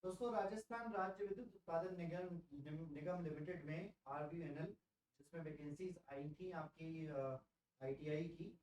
दोस्तों, राजस्थान राज्य विद्युत उत्पादन निगम लिमिटेड में आरबीएनएल जिसमें वैकेंसीज आई थी आपकी आईटीआई की।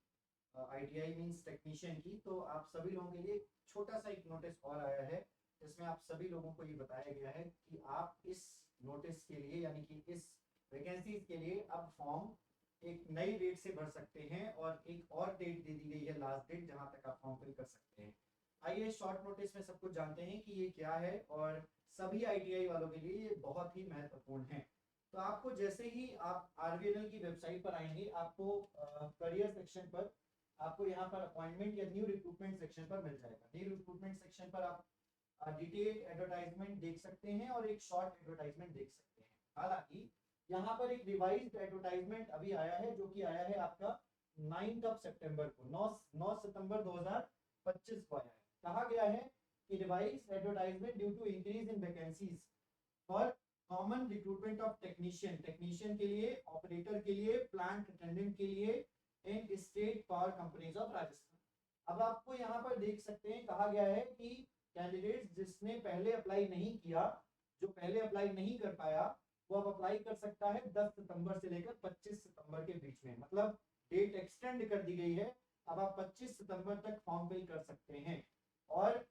आईटीआई मींस टेक्नीशियन की। तो आप सभी लोगों के लिए छोटा सा एक नोटिस और आया है, जिसमें आप सभी लोगों को ये बताया गया है कि आप इस नोटिस के लिए यानी कि इस वैकेंसीज के लिए अब फॉर्म एक नई डेट से भर सकते हैं और एक और डेट दे दी गई है, लास्ट डेट, जहां तक आप फॉर्म फिल कर सकते हैं। आइए शॉर्ट नोटिस में सब कुछ जानते हैं कि ये क्या है, और सभी आईटीआई वालों के लिए ये बहुत ही महत्वपूर्ण है। तो आपको जैसे ही आप आरबीएनएल की वेबसाइट पर आएंगे, आपको करियर सेक्शन पर आपको यहाँ पर अपॉइंटमेंट या न्यू रिक्रूटमेंट सेक्शन पर मिल जाएगा। न्यू रिक्रूटमेंट सेक्शन पर आप डिटेल एडवर्टाइजमेंट देख सकते हैं और एक शॉर्ट एडवर्टाइजमेंट देख सकते हैं। हालांकि यहाँ पर एक रिवाइज्ड एडवर्टाइजमेंट अभी आया है, जो कि आया है आपका 9 सितंबर को, 9 सितंबर 2025 को आया है। कहा गया है कि revised advertisement due to increase in vacancies for common recruitment of technician के लिए, ऑपरेटर के लिए, प्लांट अटेंडेंट के लिए in state power companies of Rajasthan. अब आपको यहाँ पर देख सकते हैं, कहा गया है कि कैंडिडेट्स जिसने पहले अप्लाई नहीं किया, जो पहले अप्लाई नहीं कर पाया, वो अब अप्लाई कर सकता है 10 सितंबर से लेकर 25 सितंबर के बीच में। मतलब डेट एक्सटेंड कर दी गई है। अब आप 25 सितंबर तक फॉर्म फिल कर सकते हैं। और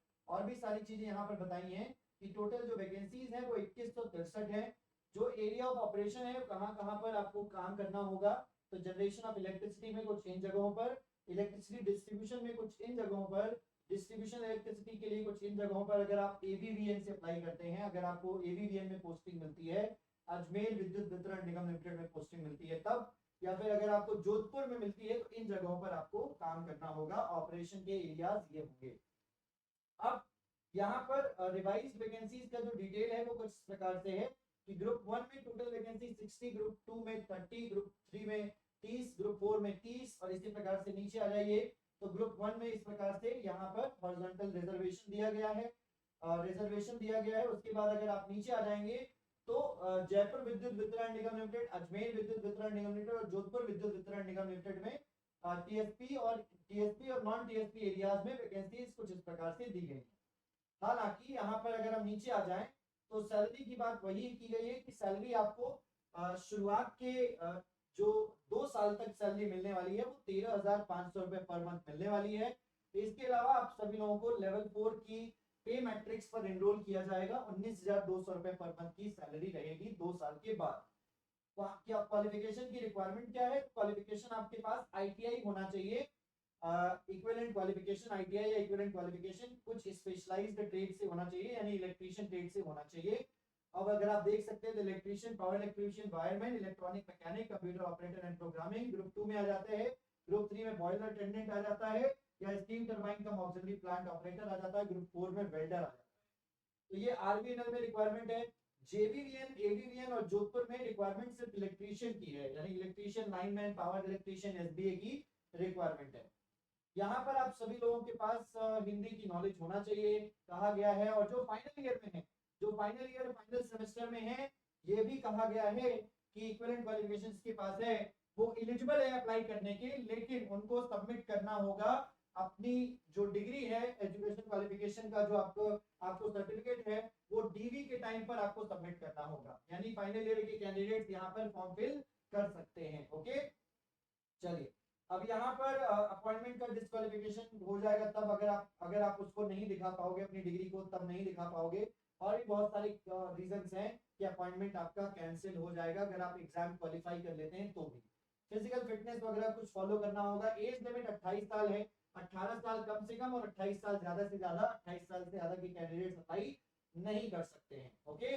भी सारी चीजें यहाँ पर बताई हैं कि टोटल जो वैकेंसीज है वो 2163 है। जो एरिया ऑफ ऑपरेशन है, कहाँ कहाँ पर आपको काम करना होगा, तो जनरेशन ऑफ इलेक्ट्रिसिटी में कुछ इन जगहों पर, इलेक्ट्रिसिटी डिस्ट्रीब्यूशन में कुछ इन जगहों पर, डिस्ट्रीब्यूशन इलेक्ट्रिसिटी के लिए कुछ इन जगहों पर। अगर आप एबीवीएन से अप्लाई करते हैं, अगर आपको एबीवीएन में पोस्टिंग मिलती है, अजमेर विद्युत वितरण निगम लिमिटेड में पोस्टिंग मिलती है तब, या फिर अगर आपको जोधपुर में मिलती है, तो इन जगहों पर आपको काम करना होगा। ऑपरेशन के एरियाज ये होंगे। अब यहाँ पर रिवाइज वैकेंसीज का जो डिटेल है वो कुछ प्रकार से है कि ग्रुप 1 में टोटल वैकेंसी 60, ग्रुप 2 में 30, ग्रुप 3 में 30, ग्रुप 4 में 30, और इसी प्रकार से नीचे आ जाइए तो ग्रुप 1 में इस प्रकार से यहाँ पर हॉरिजॉन्टल रिजर्वेशन दिया गया है। उसके बाद अगर आप नीचे आ जाएंगे तो जयपुर विद्युत वितरण निगम लिमिटेड, अजमेर विद्युत वितरण निगम लिमिटेड और जोधपुर विद्युत वितरण निगम लिमिटेड में टीएसपी और नॉन टीएसपी एरियाज में वैकेंसीज कुछ इस प्रकार से दी गई है। हालांकि यहाँ पर अगर हम नीचे आ जाएं तो सैलरी की बात वही की गई है कि सैलरी आपको शुरुआत के जो 2 साल तक सैलरी मिलने वाली है वो 13,500 रुपए पर मंथ मिलने वाली है। इसके अलावा आप सभी लोगों को लेवल 4 की पे मैट्रिक्स पर एनरोल किया जाएगा। 19,200 रुपए पर मंथ की सैलरी रहेगी 2 साल के बाद। क्या क्वालिफिकेशन की रिक्वायरमेंट क्या है? क्वालिफिकेशन आपके पास आईटीआई होना चाहिए, इक्विवेलेंट क्वालिफिकेशन आईटीआई या इक्विवेलेंट क्वालिफिकेशन कुछ स्पेशलाइज्ड ट्रेड से होना चाहिए, यानी इलेक्ट्रीशियन ट्रेड से होना चाहिए। अब अगर आप देख सकते हैं तो electrician, power electrician, wireman, electronic mechanic, computer operator and programming group 2 में आ जाते हैं। ग्रुप 3 में बॉयलर अटेंडेंट आ जाता है, या स्टीम टरबाइन कम ऑक्सिलरी प्लांट ऑपरेटर आ जाता है। ग्रुप 4 में वेल्डर आ जाता है। तो ये आरबीएनएल में रिक्वायरमेंट है। जेबीवीएन, एबीवीएन और जोधपुर में रिक्वायरमेंट सिर्फ इलेक्ट्रीशियन की है, यानी electrician, lineman, power electrician, SBA की रिक्वायरमेंट है। यहाँ पर आप सभी लोगों के पास हिंदी की नॉलेज होना चाहिए, कहा गया है। और जो फाइनल ईयर में है, जो फाइनल ईयर फाइनल सेमेस्टर में है, ये भी कहा गया है कि इक्विवेलेंट क्वालिफिकेशंस के पास है वो एलिजिबल है अप्लाई करने के, लेकिन उनको सबमिट करना होगा अपनी जो डिग्री है, एजुकेशन क्वालिफिकेशन का जो आपको सर्टिफिकेट है, वो डीवी के टाइम पर आपको सबमिट करना होगा। यानी फाइनल ईयर के कैंडिडेट्स यहाँ पर फॉर्म फिल कर सकते हैं। ओके, चलिए। अब यहाँ पर अपॉइंटमेंट का डिस्क्वालिफिकेशन हो जाएगा तब, अगर आप उसको नहीं दिखा पाओगे, अपनी डिग्री को तब नहीं दिखा पाओगे। और भी बहुत सारे रीजंस हैं कि अपॉइंटमेंट आपका कैंसिल हो जाएगा अगर आप एग्जाम क्वालिफाई कर लेते हैं तो भी। फिजिकल फिटनेस वगैरह कुछ फॉलो करना होगा। एज लिमिट 28 साल है। 18 साल कम से कम और 28 साल ज्यादा से ज्यादा, 28 साल से ज्यादा के कैंडिडेट अप्लाई नहीं कर सकते हैं। ओके,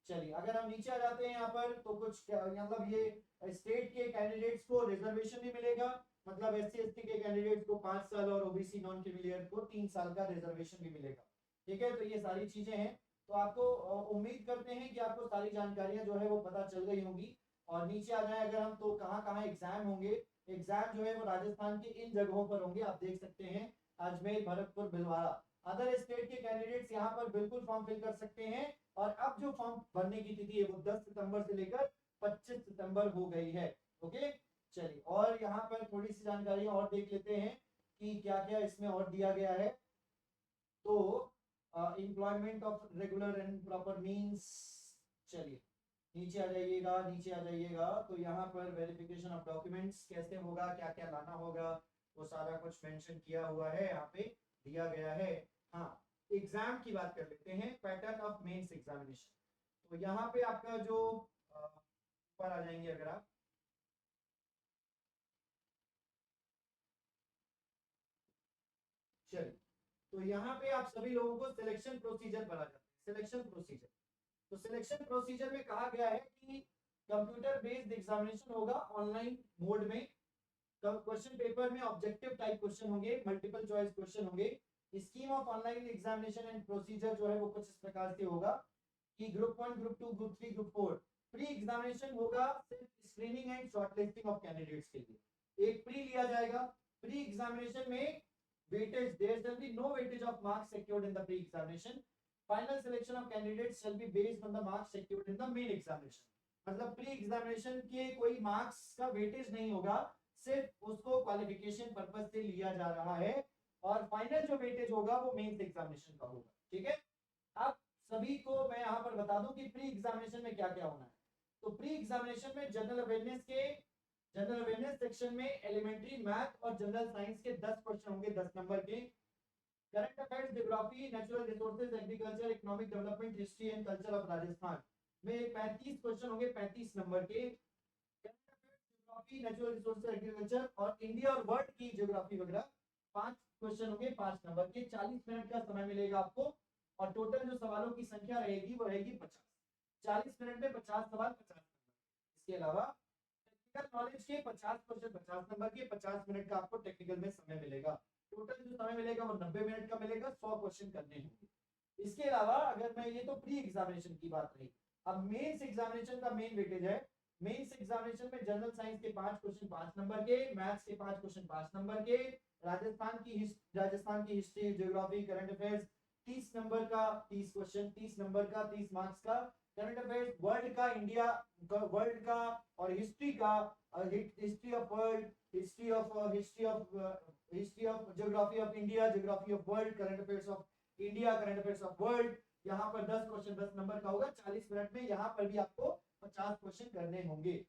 चलिए। अगर हम नीचे आ जाते हैं यहाँ पर तो कुछ मतलब ये स्टेट के कैंडिडेट्स को रिजर्वेशन भी मिलेगा। मतलब एससी एसटी के कैंडिडेट्स को 5 साल और ओबीसी नॉन क्रिमिलियर को 3 साल का रिजर्वेशन भी मिलेगा। ठीक है, तो ये सारी चीजें हैं। तो आपको उम्मीद करते हैं कि आपको सारी जानकारियां जो है वो पता चल गई होंगी। और नीचे आ जाए अगर हम, तो कहाँ कहाँ एग्जाम होंगे। एग्जाम जो है वो राजस्थान के इन जगहों पर होंगे, आप देख सकते हैं, अजमेर, भरतपुर, भिलवाड़ा। अदर स्टेट के कैंडिडेट्स यहाँ पर बिल्कुल फॉर्म फिल कर सकते हैं। और अब जो फॉर्म भरने की तिथि है वो 10 सितंबर से लेकर 25 सितंबर हो गई है। ओके, चलिए। और यहाँ पर थोड़ी सी जानकारी और देख लेते हैं कि क्या क्या इसमें और दिया गया है। तो employment of regular and proper means. चलिए नीचे आ जाइएगा, नीचे आ जाइएगा। तो यहाँ पर वेरिफिकेशन ऑफ डॉक्यूमेंट्स कैसे होगा, क्या क्या लाना होगा, वो सारा कुछ मेंशन किया हुआ है, यहाँ पे दिया गया है। हाँ, एग्जाम की बात कर लेते हैं, पैटर्न ऑफ मेंस एग्जामिनेशन। तो यहाँ पे आपका जो ऊपर आ जाएंगे अगर आप, चलिए तो यहाँ पे आप सभी लोगों को सिलेक्शन प्रोसीजर बना जाते हैं। सिलेक्शन प्रोसीजर, तो सिलेक्शन प्रोसीजर में कहा गया है कि कंप्यूटर बेस्ड एग्जामिनेशन होगा ऑनलाइन मोड में। क्वेश्चन पेपर में ऑब्जेक्टिव टाइप क्वेश्चन होंगे, मल्टीपल चॉइस क्वेश्चन होंगे। Scheme of online examination and procedure जो है वो कुछ इस प्रकार से होगा कि group 1, group 2, group 3, group 4 pre examination होगा सिर्फ screening and shortlisting of candidates के लिए। एक प्री लिया जाएगा। प्री एग्जामिनेशन में weightage, there shall be no weightage of marks secured in the pre examination. Final selection of candidates shall be based on the marks secured in the main examination. मतलब pre examination के कोई marks का weightage नहीं होगा, सिर्फ उसको qualification purpose से लिया जा रहा है, और फाइनल जो वेटेज होगा वो मेंस एग्जामिनेशन का होगा। ठीक है, अब सभी को मैं यहाँ पर बता दूं कि प्री एग्जामिनेशन में क्या क्या होना है। तो प्री एग्जामिनेशन में जनरल अवेयरनेस सेक्शन में एलिमेंट्री मैथ और जनरल साइंस के 10 क्वेश्चन होंगे, 10 नंबर के। Current affairs, geography, natural resources, agriculture, economic development, history and culture of Rajasthan में 35 क्वेश्चन होंगे, 35 नंबर के। ज्योग्राफी, नेचुरल रिसोर्सेज, एग्रीकल्चर और इंडिया और वर्ल्ड की ज्योग्राफी वगैरह 5 क्वेश्चन होंगे, 5 नंबर के। 40 मिनट का समय मिलेगा आपको, और टोटल जो सवालों की संख्या रहेगी वो रहेगी 50। 40 मिनट में 50 सवाल, 50 नंबर। इसके अलावा टेक्निकल नॉलेज के 50 क्वेश्चन, 50 नंबर के। 50 मिनट का आपको टेक्निकल में समय मिलेगा। टोटल जो समय मिलेगा वो 90 मिनट का मिलेगा। 100 क्वेश्चन करने होंगे। इसके अलावा अगर मैं, ये तो प्री एग्जामिनेशन की बात रही, अब मेंस एग्जामिनेशन का मेन वेटेज है। मेंस एग्जामिनेशन में जनरल साइंस के 5 क्वेश्चन 5 नंबर के, मैथ्स के 5 क्वेश्चन 5 नंबर के, राजस्थान की history, geography, current affairs 30 number का, 30 क्वेश्चन 30 नंबर का, 30 मार्क्स का। करंट अफेयर्स वर्ल्ड का, इंडिया वर्ल्ड का और हिस्ट्री का, history of world, history of geography of India, geography of world, current affairs of India, current affairs of world. यहाँ पर 10 question 10 number का होगा। 40 मिनट में यहाँ पर भी आपको 50 क्वेश्चन करने होंगे।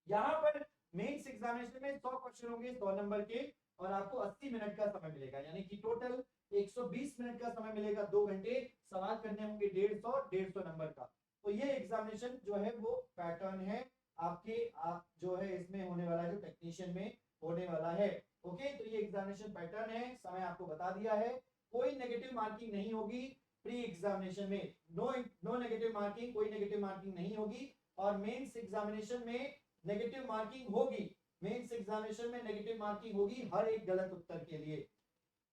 यहाँ पर मेंस एग्जामिनेशन में 100 क्वेश्चन होंगे, 100 नंबर के, और आपको 80 मिनट का समय मिलेगा, यानी कि टोटल 120 मिनट का समय मिलेगा। 2 घंटे सवाल करने होंगे, 150 नंबर का। तो ये एग्जामिनेशन जो है वो पैटर्न है आपके, आप जो है इसमें होने वाला है, जो टेक्नीशियन में होने वाला है। ओके, तो ये एग्जामिनेशन पैटर्न है, समय आपको बता दिया है। कोई नेगेटिव मार्किंग नहीं होगी प्री एग्जामिनेशन में। नो नेगेटिव मार्किंग, कोई नेगेटिव मार्किंग नहीं होगी। और मेंस एग्जामिनेशन में नेगेटिव मार्किंग होगी। मेंस एग्जामिनेशन में नेगेटिव मार्किंग होगी हर एक गलत उत्तर के लिए।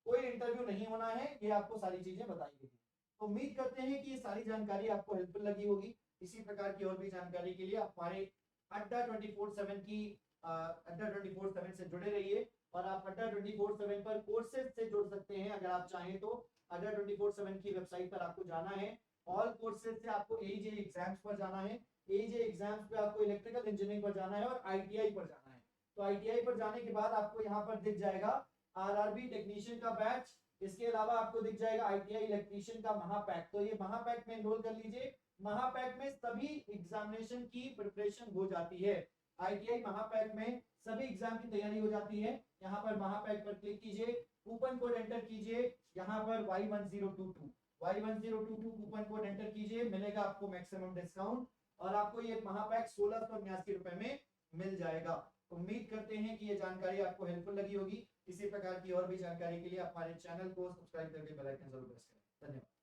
कोई इंटरव्यू नहीं होना है, ये आपको सारी चीजें बताई गई। तो उम्मीद करते हैं कि ये सारी जानकारी आपको हेल्पफुल लगी होगी। इसी प्रकार की और भी जानकारी के लिए आप हमारे अड्डा 24/7 की अड्डा 24/7 से जुड़े रहिए। और आप अड्डा 24/7 पर कोर्सेज से जुड़ सकते हैं अगर आप चाहें तो। अड्डा 24/7 की वेबसाइट पर आपको जाना है। ऑल कोर्सेज से आपको एजे एग्जाम्स पर जाना है। एजे एग्जाम्स पे आपको इलेक्ट्रिकल इंजीनियरिंग पर जाना है और आईटीआई पर जाना है। तो आईटीआई पर जाने के बाद आपको यहाँ पर दिख जाएगा आरआरबी टेक्नीशियन का बैच। इसके अलावा आपको दिख जाएगा आईटीआई इलेक्ट्रीशियन का महापैक। तो ये महापैक में एनरोल कर लीजिए। महापैक में सभी एग्जामिनेशन की प्रिपरेशन हो जाती है। आईटीआई महापैक में सभी एग्जाम की तैयारी हो जाती है। यहाँ पर महापैक पर क्लिक कीजिए, कूपन कोड एंटर कीजिए, यहाँ पर Y1022 कूपन कोड एंटर कीजिए, मिलेगा आपको मैक्सिमम डिस्काउंट, और आपको ये महापैक 1689 रुपए में मिल जाएगा। उम्मीद करते हैं कि ये जानकारी आपको हेल्पफुल लगी होगी। इसी प्रकार की और भी जानकारी के लिए आप हमारे चैनल को सब्सक्राइब करके बेल आइकन जरूर प्रेस करें। धन्यवाद।